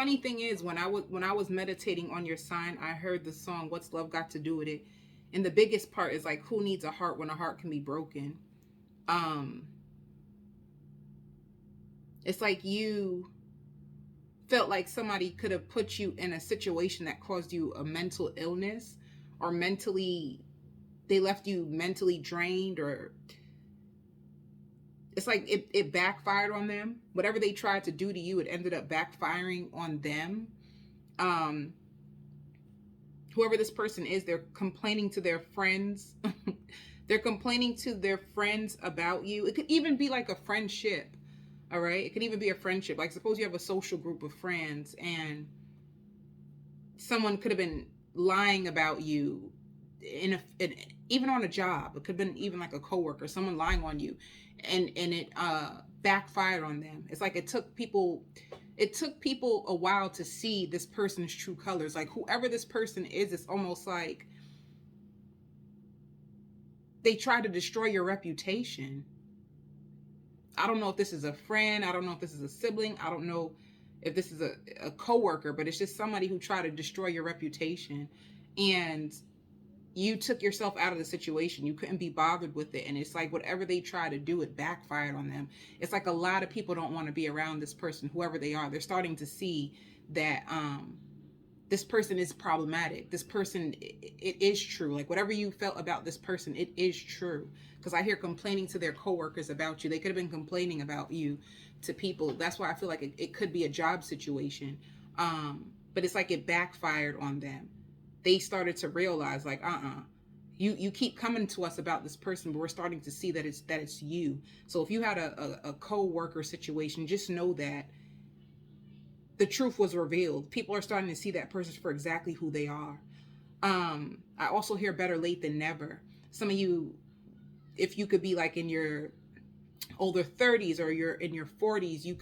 funny thing is, when I was meditating on your sign, I heard the song "What's Love Got to Do with It," and the biggest part is like, who needs a heart when a heart can be broken? Um, it's like you felt like somebody could have put you in a situation that caused you a mental illness, or mentally, they left you mentally drained, or it's like it backfired on them. Whatever they tried to do to you, it ended up backfiring on them. Um, Whoever this person is, they're complaining to their friends. They're complaining to their friends about you. It could even be like a friendship. All right. It could even be a friendship. Like, suppose you have a social group of friends and someone could have been lying about you even on a job. It could have been even like a coworker, someone lying on you, and it backfired on them. It's like it took people a while to see this person's true colors. Like, whoever this person is, it's almost like they try to destroy your reputation. I don't know if this is a friend. I don't know if this is a sibling. I don't know if this is a coworker, but it's just somebody who tried to destroy your reputation. And you took yourself out of the situation. You couldn't be bothered with it. And it's like whatever they try to do, it backfired on them. It's like a lot of people don't want to be around this person, whoever they are. They're starting to see that this person is problematic. This person, it is true. Like, whatever you felt about this person, it is true. Because I hear complaining to their coworkers about you. They could have been complaining about you to people. That's why I feel like it could be a job situation. But it's like it backfired on them. They started to realize, like, you keep coming to us about this person, but we're starting to see that it's you. So if you had a co-worker situation, just know that the truth was revealed. People are starting to see that person for exactly who they are. I also hear better late than never. Some of you, if you could be like in your older 30s or you're in your 40s, you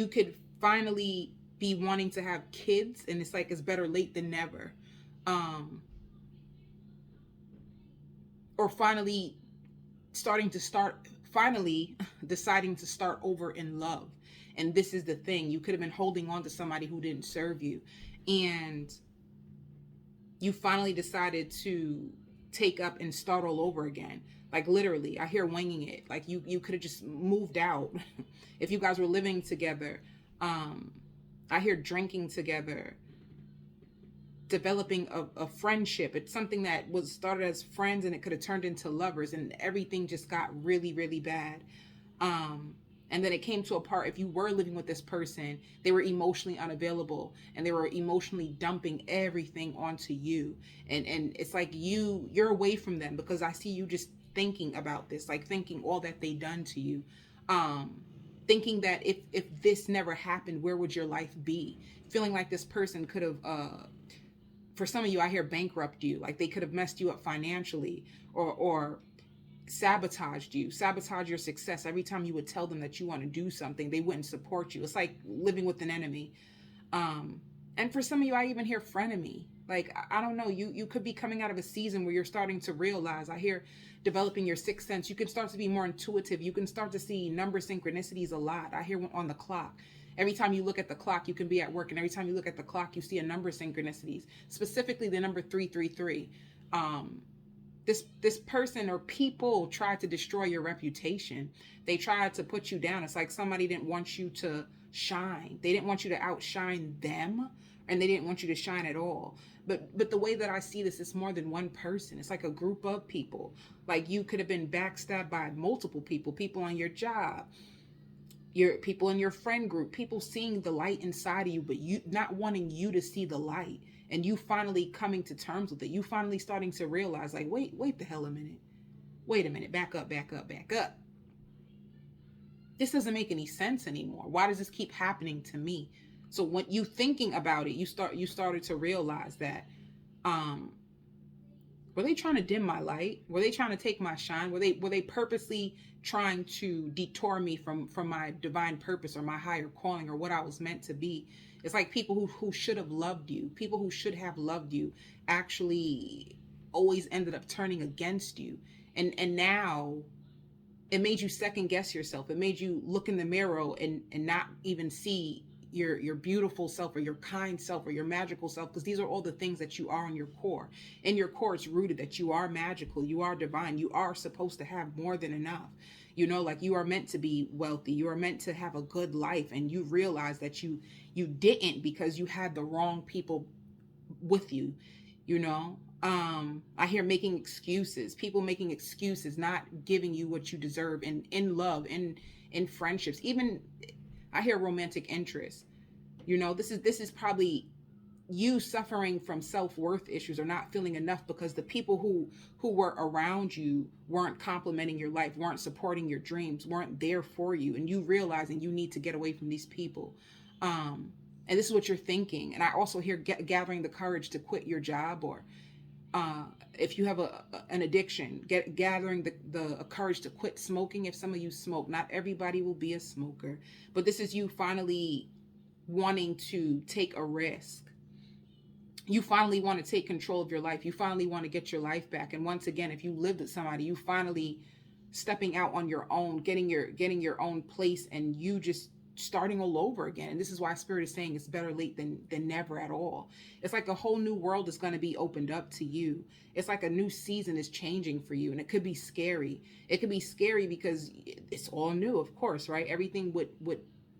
could finally be wanting to have kids, and it's like it's better late than never. Or finally deciding to start over in love. And this is the thing, you could have been holding on to somebody who didn't serve you, and you finally decided to take up and start all over again. Like, literally, I hear winging it. Like, you could have just moved out. If you guys were living together, I hear drinking together, developing a friendship. It's something that was started as friends and it could have turned into lovers, and everything just got really, really bad. And then it came to a part, if you were living with this person, they were emotionally unavailable and they were emotionally dumping everything onto you. And it's like you're away from them because I see you just thinking about this, like thinking all that they done to you. Thinking that if this never happened, where would your life be? Feeling like this person could have for some of you, I hear bankrupt you. Like, they could have messed you up financially, or sabotage your success. Every time you would tell them that you want to do something, they wouldn't support you. It's like living with an enemy. And for some of you, I even hear frenemy. Like, I don't know, you could be coming out of a season where you're starting to realize, I hear developing your sixth sense. You can start to be more intuitive. You can start to see number synchronicities a lot. I hear on the clock. Every time you look at the clock, you can be at work, and every time you look at the clock, you see a number synchronicities, specifically the number 333. This person or people tried to destroy your reputation. They tried to put you down. It's like somebody didn't want you to shine. They didn't want you to outshine them, and they didn't want you to shine at all. But the way that I see this, it's more than one person. It's like a group of people. Like, you could have been backstabbed by multiple people on your job, your people in your friend group, people seeing the light inside of you, but you not wanting you to see the light, and you finally coming to terms with it. You finally starting to realize, like, wait the hell a minute. Wait a minute, back up. This doesn't make any sense anymore. Why does this keep happening to me? So when you thinking about it, you started to realize that, were they trying to dim my light? Were they trying to take my shine? Were they purposely trying to detour me from my divine purpose or my higher calling or what I was meant to be? It's like people who should have loved you, people who should have loved you, actually always ended up turning against you. And now it made you second guess yourself. It made you look in the mirror and not even see your beautiful self, or your kind self, or your magical self, because these are all the things that you are in your core. In your core, it's rooted that you are magical, you are divine, you are supposed to have more than enough. You know, like you are meant to be wealthy, you are meant to have a good life, and you realize that you didn't because you had the wrong people with you, you know. I hear making excuses, people making excuses, not giving you what you deserve in love, in friendships, even I hear romantic interest. You know, this is probably you suffering from self-worth issues, or not feeling enough because the people who were around you weren't complimenting your life, weren't supporting your dreams, weren't there for you, and you realizing you need to get away from these people. And this is what you're thinking. And I also hear gathering the courage to quit your job, or if you have an addiction, gathering the courage to quit smoking. If some of you smoke, not everybody will be a smoker, but this is you finally wanting to take a risk. You finally want to take control of your life. You finally want to get your life back. And once again, if you lived with somebody, you finally stepping out on your own, getting your own place, and you just starting all over again. And this is why Spirit is saying it's better late than never at all. It's like a whole new world is going to be opened up to you. It's like a new season is changing for you, and it could be scary. It could be scary because it's all new, of course, right? Everything with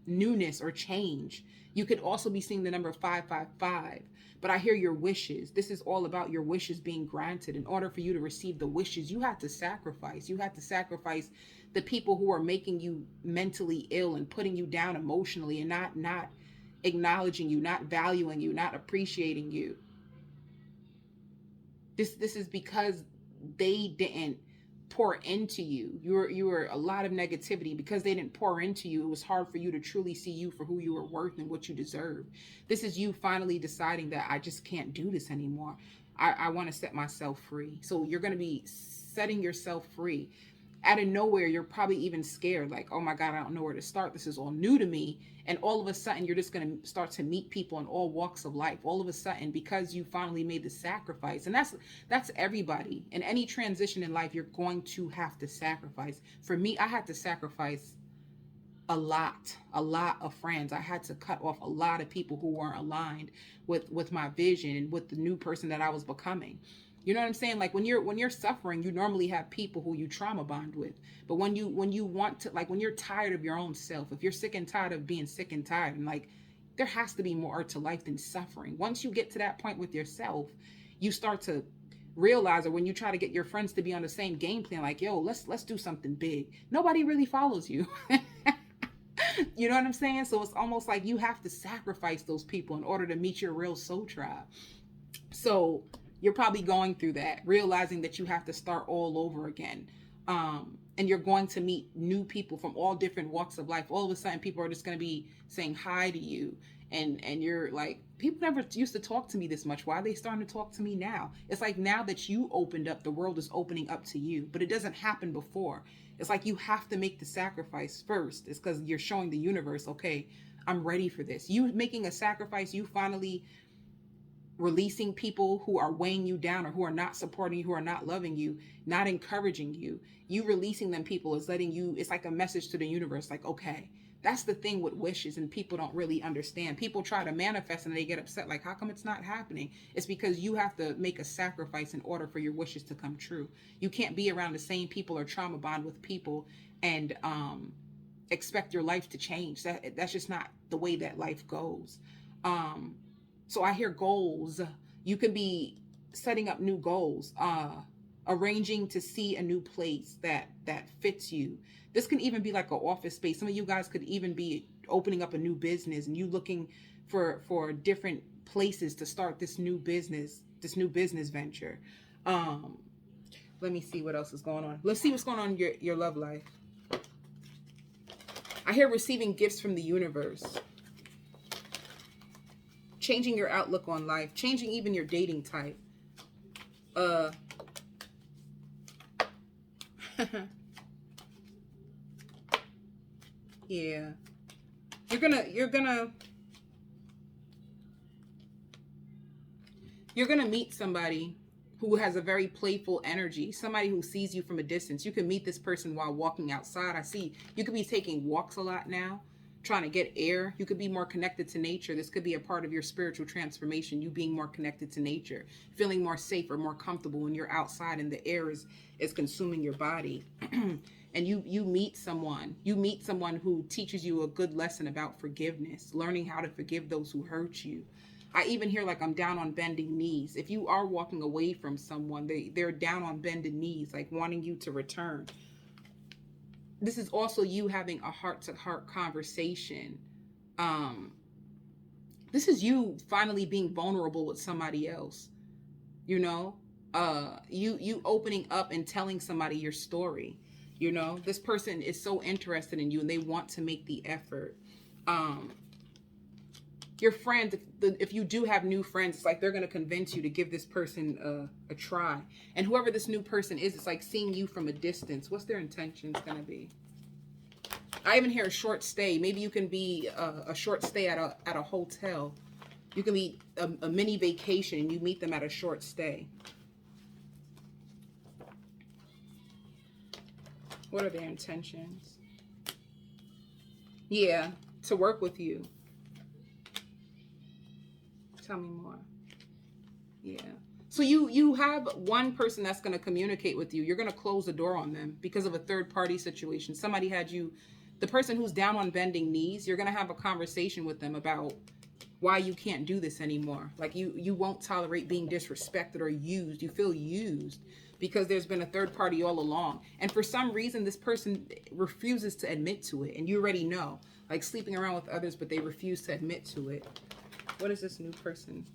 newness or change. You could also be seeing the number 555, but I hear your wishes. This is all about your wishes being granted. In order for you to receive the wishes, you have to sacrifice. You have to sacrifice the people who are making you mentally ill and putting you down emotionally, and not acknowledging you, not valuing you, not appreciating you. This is because they didn't pour into you. You were a lot of negativity. Because they didn't pour into you, it was hard for you to truly see you for who you were worth and what you deserve. This is you finally deciding that I just can't do this anymore. I want to set myself free. So you're going to be setting yourself free. Out of nowhere, you're probably even scared, like, oh my God, I don't know where to start. This is all new to me. And all of a sudden, you're just going to start to meet people in all walks of life. All of a sudden, because you finally made the sacrifice. And that's everybody. In any transition in life, you're going to have to sacrifice. For me, I had to sacrifice a lot of friends. I had to cut off a lot of people who weren't aligned with my vision and with the new person that I was becoming. You know what I'm saying? Like when you're suffering, you normally have people who you trauma bond with. But when you want to, like when you're tired of your own self, if you're sick and tired of being sick and tired, and like there has to be more to life than suffering. Once you get to that point with yourself, you start to realize, or when you try to get your friends to be on the same game plan, like, yo, let's do something big. Nobody really follows you. You know what I'm saying? So it's almost like you have to sacrifice those people in order to meet your real soul tribe. So you're probably going through that, realizing that you have to start all over again. And you're going to meet new people from all different walks of life. All of a sudden, people are just going to be saying hi to you. And you're like, people never used to talk to me this much. Why are they starting to talk to me now? It's like now that you opened up, the world is opening up to you. But it doesn't happen before. It's like you have to make the sacrifice first. It's because you're showing the universe, okay, I'm ready for this. You making a sacrifice, you finally releasing people who are weighing you down, or who are not supporting you, who are not loving you, not encouraging you. You releasing them people is letting you, it's like a message to the universe, like, okay, that's the thing with wishes, and people don't really understand. People try to manifest and they get upset, like, how come it's not happening? It's because you have to make a sacrifice in order for your wishes to come true. You can't be around the same people or trauma bond with people and expect your life to change. That's just not the way that life goes. So I hear goals. You can be setting up new goals, arranging to see a new place that fits you. This can even be like an office space. Some of you guys could even be opening up a new business, and you looking for different places to start this new business venture. Let me see what else is going on. Let's see what's going on in your love life. I hear receiving gifts from the universe. Changing your outlook on life, changing even your dating type. Yeah. You're gonna meet somebody who has a very playful energy, somebody who sees you from a distance. You can meet this person while walking outside. I see you could be taking walks a lot now. trying to get air. You could be more connected to nature. This could be a part of your spiritual transformation, you being more connected to nature, feeling more safe or more comfortable when you're outside and the air is consuming your body. And you meet someone who teaches you a good lesson about forgiveness, learning how to forgive those who hurt you. I even hear like I'm down on bending knees. If you are walking away from someone, they're down on bended knees, like wanting you to return. This is also you having a heart-to-heart conversation. This is you finally being vulnerable with somebody else. You know, you opening up and telling somebody your story. You know, this person is so interested in you and they want to make the effort. Your friends, if you do have new friends, it's like they're going to convince you to give this person a try. And whoever this new person is, it's like seeing you from a distance. What's their intentions going to be? I even hear a short stay. Maybe you can be a short stay at a hotel. You can be a mini vacation and you meet them at a short stay. What are their intentions? Yeah, to work with you. Tell me more. Yeah. So you have one person that's going to communicate with you. You're going to close the door on them because of a third party situation. Somebody had you, the person who's down on bending knees, you're going to have a conversation with them about why you can't do this anymore. Like you won't tolerate being disrespected or used. You feel used because there's been a third party all along. And for some reason, this person refuses to admit to it. And you already know, like sleeping around with others, but they refuse to admit to it. What is this new person?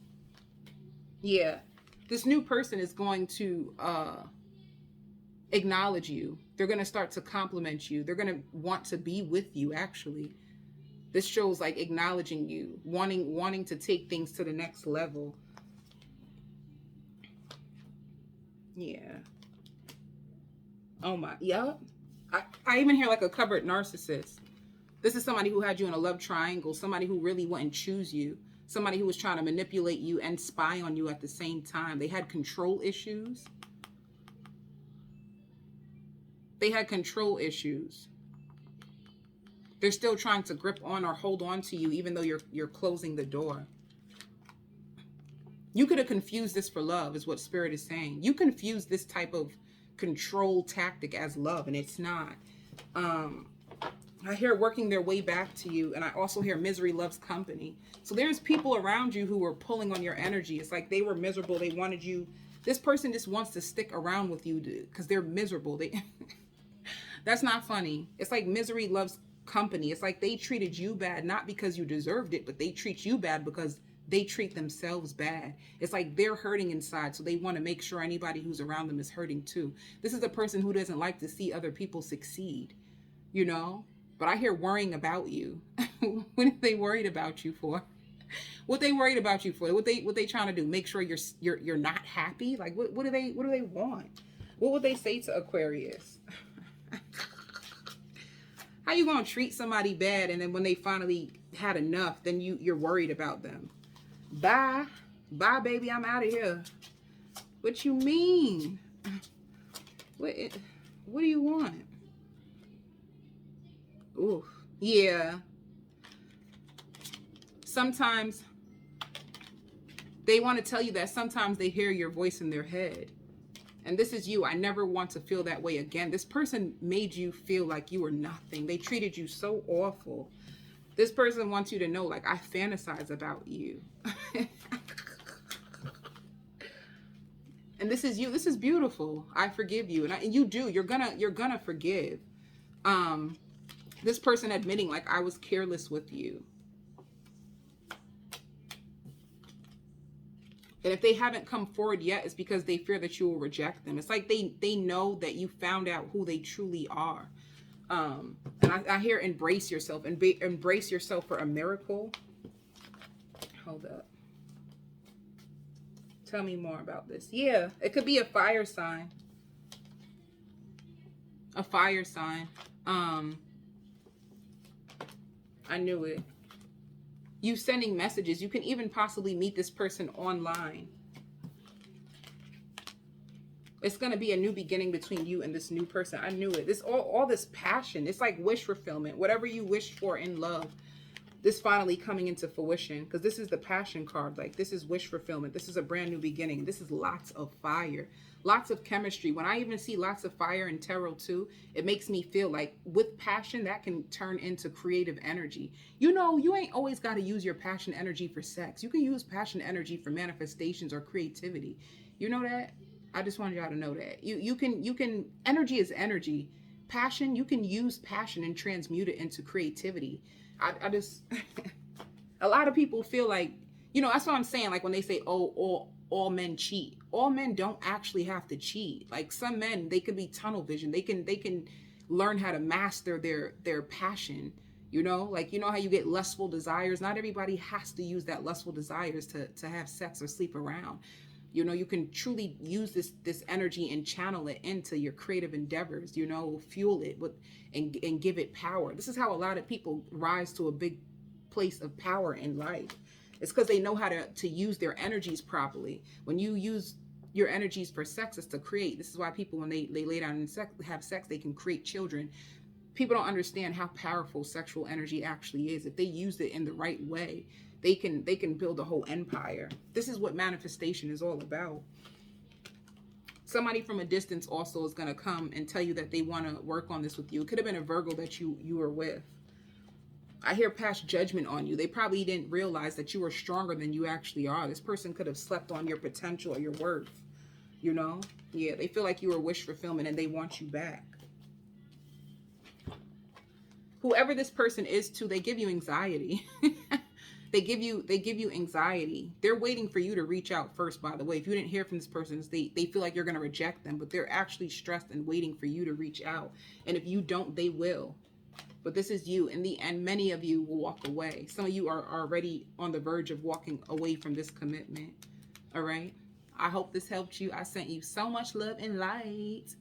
Yeah, this new person is going to acknowledge you. They're going to start to compliment you. They're going to want to be with you, actually. This shows like acknowledging you, wanting to take things to the next level. Yeah. Oh my, yep. I even hear like a covert narcissist. This is somebody who had you in a love triangle, somebody who really wouldn't choose you, somebody who was trying to manipulate you and spy on you at the same time. They had control issues. They had control issues. They're still trying to grip on or hold on to you even though you're closing the door. You could have confused this for love, is what Spirit is saying. You confuse this type of control tactic as love, and it's not. I hear working their way back to you, and I also hear misery loves company. So there's people around you who were pulling on your energy. It's like they were miserable. They wanted you. This person just wants to stick around with you because they're miserable. That's not funny. It's like misery loves company. It's like they treated you bad, not because you deserved it, but they treat you bad because they treat themselves bad. It's like they're hurting inside, so they want to make sure anybody who's around them is hurting too. This is a person who doesn't like to see other people succeed, you know? But I hear worrying about you. What are they worried about you for? What they worried about you for? What they trying to do? Make sure you're not happy? Like what do they want? What would they say to Aquarius? How you gonna treat somebody bad and then when they finally had enough, then you're worried about them? Bye, baby, I'm out of here. What you mean? What do you want? Ooh, yeah. Sometimes they want to tell you that sometimes they hear your voice in their head. And this is you. I never want to feel that way again. This person made you feel like you were nothing. They treated you so awful. This person wants you to know, like, I fantasize about you. And this is you. This is beautiful. I forgive you. And you do. You're gonna forgive. This person admitting, like, I was careless with you. And if they haven't come forward yet, it's because they fear that you will reject them. It's like they know that you found out who they truly are. And I hear embrace yourself. And embrace yourself for a miracle. Hold up. Tell me more about this. Yeah, it could be a fire sign. A fire sign. I knew it. You sending messages. You can even possibly meet this person online. It's going to be a new beginning between you and this new person. I knew it. This all this passion. It's like wish fulfillment. Whatever you wished for in love, this finally coming into fruition, because this is the passion card. Like, this is wish fulfillment. This is a brand new beginning. This is lots of fire, lots of chemistry. When I even see lots of fire in tarot too, it makes me feel like with passion that can turn into creative energy. You know, you ain't always got to use your passion energy for sex. You can use passion energy for manifestations or creativity. You know that? I just wanted y'all to know that. You can, energy is energy. Passion, you can use passion and transmute it into creativity. I just, a lot of people feel like, you know, that's what I'm saying. Like when they say, oh, all men cheat. All men don't actually have to cheat. Like some men, they can be tunnel vision. They can learn how to master their passion. You know, like, you know how you get lustful desires? Not everybody has to use that lustful desires to have sex or sleep around. You know, you can truly use this energy and channel it into your creative endeavors, you know, fuel it with and give it power. This is how a lot of people rise to a big place of power in life. It's because they know how to use their energies properly. When you use your energies for sex, it's to create. This is why people, when they lay down and have sex, they can create children. People don't understand how powerful sexual energy actually is. If they use it in the right way, they can build a whole empire. This is what manifestation is all about. Somebody from a distance also is going to come and tell you that they want to work on this with you. It could have been a Virgo that you were with. I hear past judgment on you. They probably didn't realize that you were stronger than you actually are. This person could have slept on your potential or your worth. You know? Yeah, they feel like you were wish fulfillment and they want you back. Whoever this person is too, they give you anxiety. They give you anxiety. They're waiting for you to reach out first, by the way. If you didn't hear from this person, they feel like you're going to reject them, but they're actually stressed and waiting for you to reach out. And if you don't, they will. But this is you. In the end, many of you will walk away. Some of you are already on the verge of walking away from this commitment. All right? I hope this helped you. I sent you so much love and light.